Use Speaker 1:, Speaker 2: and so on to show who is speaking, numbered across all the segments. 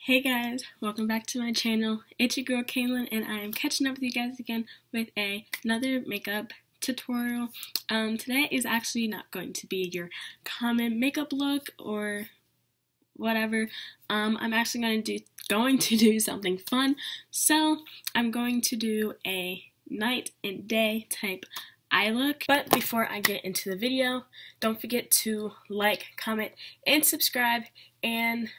Speaker 1: Hey guys, welcome back to my channel. It's your girl Kaylin and I am catching up with you guys again with another makeup tutorial. Today is actually not going to be your common makeup look or whatever. I'm actually going to do something fun. So I'm going to do a night and day type eye look. But before I get into the video, don't forget to like, comment, and subscribe, and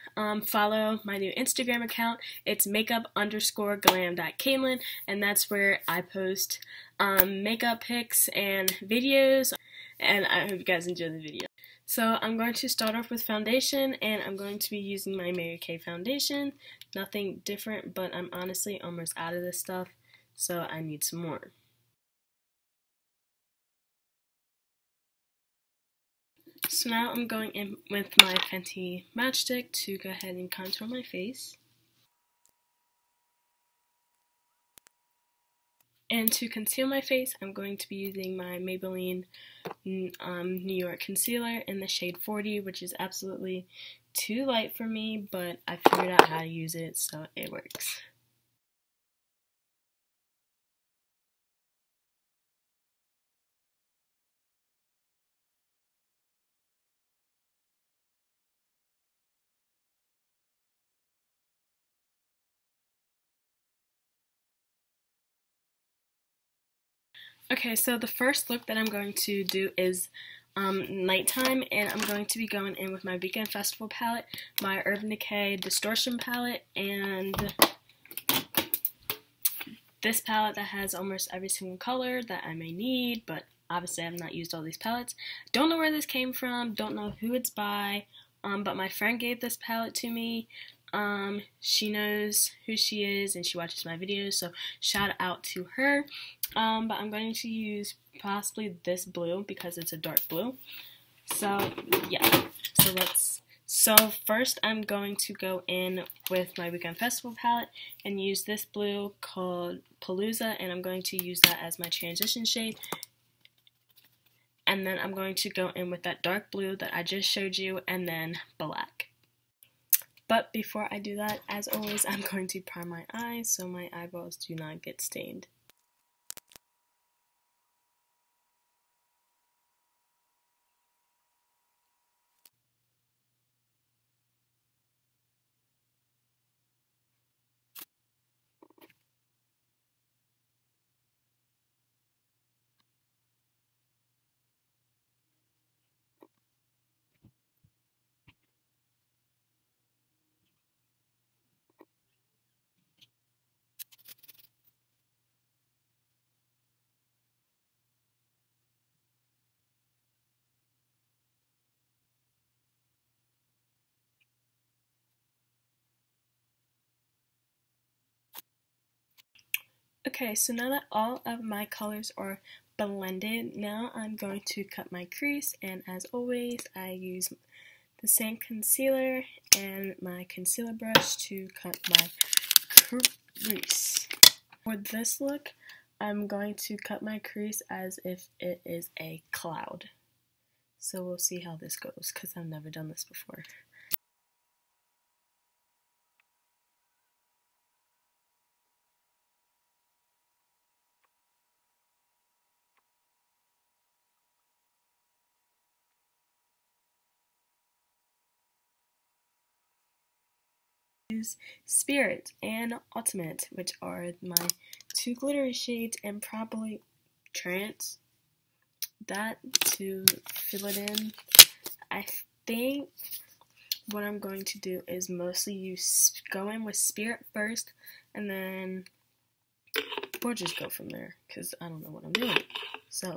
Speaker 1: follow my new Instagram account. It's makeup_glam.kaylin, and that's where I post makeup pics and videos, and I hope you guys enjoy the video. So I'm going to start off with foundation, and I'm going to be using my Mary Kay foundation. Nothing different, but I'm honestly almost out of this stuff, so I need some more. So now I'm going in with my Fenty matchstick to go ahead and contour my face. And to conceal my face, I'm going to be using my Maybelline New York Concealer in the shade 40, which is absolutely too light for me, but I figured out how to use it, so it works. Okay, so the first look that I'm going to do is nighttime, and I'm going to be going in with my Weekend Festival palette, my Urban Decay Distortion palette, and this palette that has almost every single color that I may need, but obviously I've not used all these palettes. Don't know where this came from, don't know who it's by, but my friend gave this palette to me. She knows who she is and she watches my videos, so shout out to her. But I'm going to use possibly this blue because it's a dark blue. So yeah, so first I'm going to go in with my Weekend Festival palette and use this blue called Palooza, and I'm going to use that as my transition shade. And then I'm going to go in with that dark blue that I just showed you, and then black. But before I do that, as always, I'm going to prime my eyes so my eyeballs do not get stained. Okay, so now that all of my colors are blended, now I'm going to cut my crease, and as always, I use the same concealer and my concealer brush to cut my crease. For this look, I'm going to cut my crease as if it is a cloud. So we'll see how this goes, because I've never done this before. Use Spirit and Ultimate, which are my two glittery shades, and probably Trance, that to fill it in. I think what I'm going to do is mostly go in with Spirit first, and then we'll just go from there, because I don't know what I'm doing. So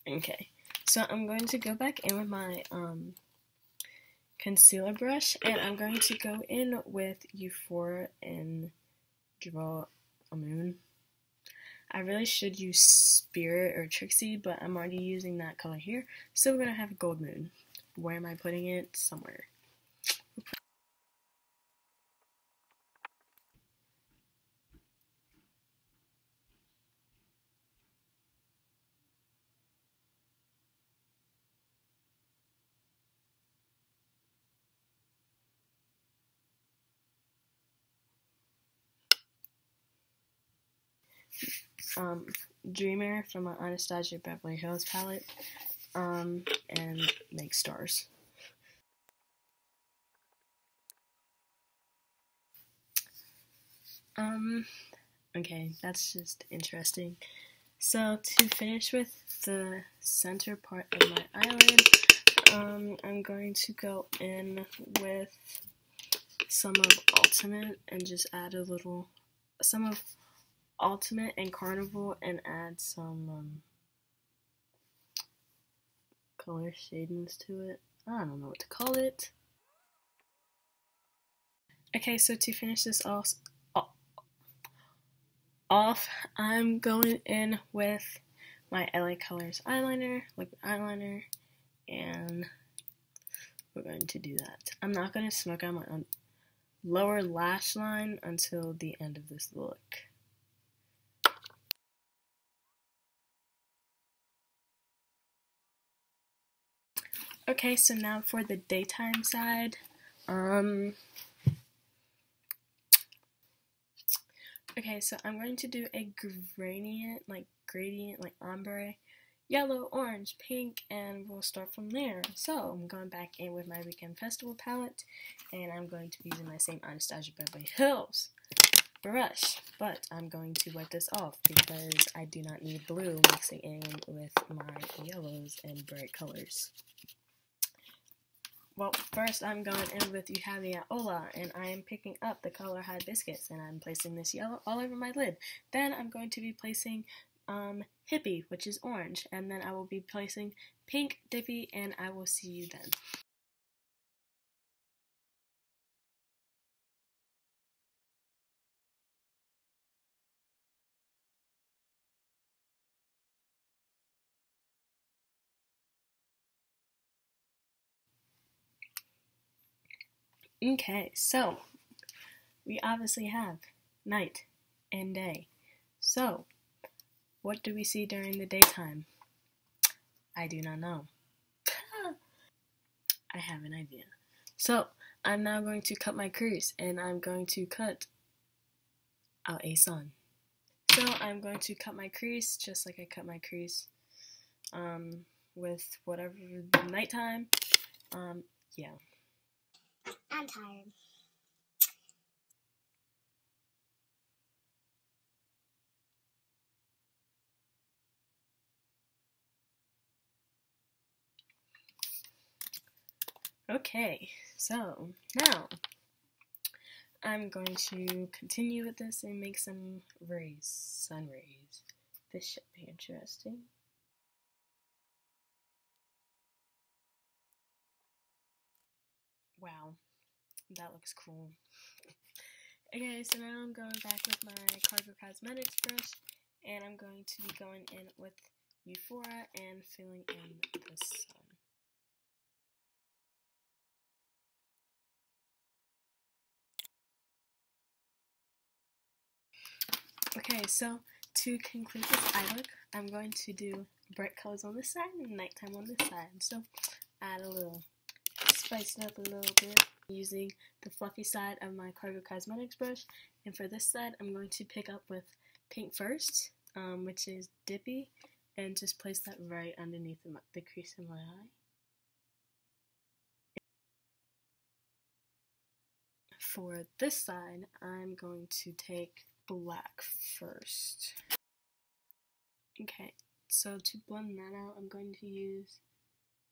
Speaker 1: okay, so I'm going to go back in with my concealer brush, and I'm going to go in with Euphoria and draw a moon. I really should use Spirit or Trixie, but I'm already using that color here. So we're going to have a gold moon. Where am I putting it? Somewhere. Dreamer from my Anastasia Beverly Hills palette, and make stars. Okay, that's just interesting. So to finish with the center part of my eyelid, I'm going to go in with some of Ultimate and just add a little, some of Ultimate and Carnival, and add some color shadings to it. I don't know what to call it. Okay, so to finish this off, I'm going in with my LA Colors eyeliner, liquid eyeliner, and we're going to do that. I'm not going to smoke out my lower lash line until the end of this look. Okay, so now for the daytime side. Okay, so I'm going to do a gradient, like ombre, yellow, orange, pink, and we'll start from there. So I'm going back in with my Weekend Festival palette, and I'm going to be using my same Anastasia Beverly Hills brush, but I'm going to wipe this off because I do not need blue mixing in with my yellows and bright colors. Well, first I'm going in with You Have Me at Ola, and I am picking up the color Hibiscus, and I'm placing this yellow all over my lid. Then I'm going to be placing Hippie, which is orange, and then I will be placing Pink Dippy, and I will see you then. Okay, so we obviously have night and day. So, what do we see during the daytime? I do not know. I have an idea. So, I'm now going to cut my crease, and I'm going to cut out a sun. So, I'm going to cut my crease just like I cut my crease with whatever nighttime. Yeah.
Speaker 2: I'm tired.
Speaker 1: Okay, so now I'm going to continue with this and make some rays, sun rays. This should be interesting. Wow, that looks cool. Okay, so now I'm going back with my Cargo Cosmetics brush, and I'm going to be going in with Euphoria and filling in the sun. Okay, so to conclude this eye look, I'm going to do bright colors on this side and nighttime on this side. So add a little, spice it up a little bit using the fluffy side of my Cargo Cosmetics brush. And for this side, I'm going to pick up with pink first, which is Dippy, and just place that right underneath the crease in my eye. For this side, I'm going to take black first. Okay, so to blend that out, I'm going to use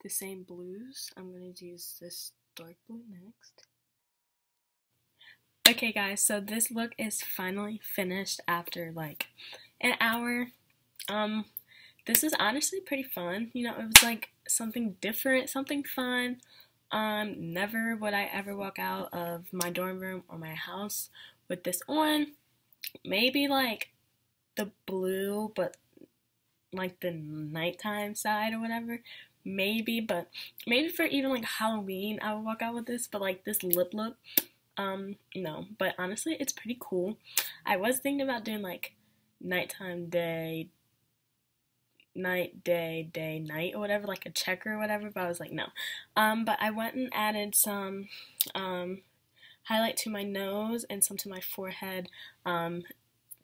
Speaker 1: the same blues. I'm going to use this dark blue next. Okay guys, so this look is finally finished after like an hour. This is honestly pretty fun. You know, it was like something different, something fun. Never would I ever walk out of my dorm room or my house with this on. maybe like the blue, but like the nighttime side or whatever. Maybe, but maybe for even like Halloween, I would walk out with this. But like this lip look, no. But honestly, it's pretty cool. I was thinking about doing like nighttime, day, night, day, day, night, or whatever, like a checker or whatever. But I was like, no. But I went and added some highlight to my nose and some to my forehead.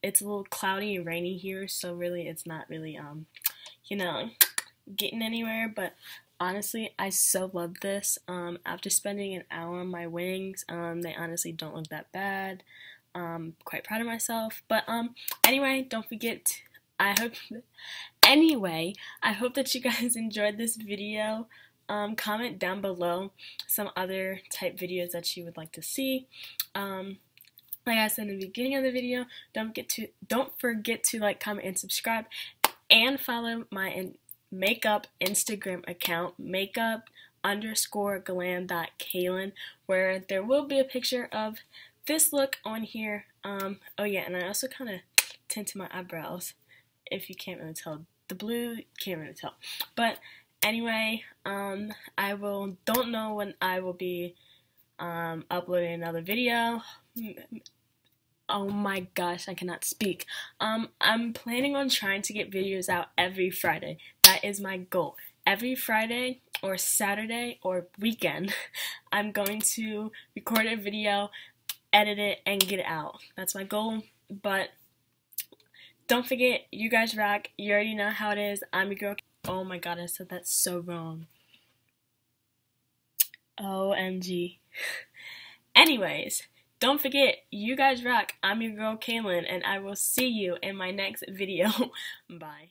Speaker 1: It's a little cloudy and rainy here, so really it's not really you know, getting anywhere. But honestly, I so love this. After spending an hour on my wings, they honestly don't look that bad. Quite proud of myself. But anyway, don't forget. Anyway, I hope that you guys enjoyed this video. Comment down below some other type videos that you would like to see. Like I said in the beginning of the video, don't forget to like, comment, and subscribe, and follow my makeup Instagram account, makeup_glam.kaylin, where there will be a picture of this look on here. Oh yeah, and I also kind of tinted my eyebrows. If you can't really tell, the blue, you can't really tell. But anyway, don't know when I will be uploading another video. Oh my gosh, I cannot speak. I'm planning on trying to get videos out every Friday. That is my goal. Every Friday or Saturday or weekend, I'm going to record a video, edit it, and get it out. That's my goal. But don't forget, you guys rock. You already know how it is. I'm your girl. Oh my god, I said that so wrong. OMG. Anyways, don't forget, you guys rock. I'm your girl Kaylin, and I will see you in my next video. Bye.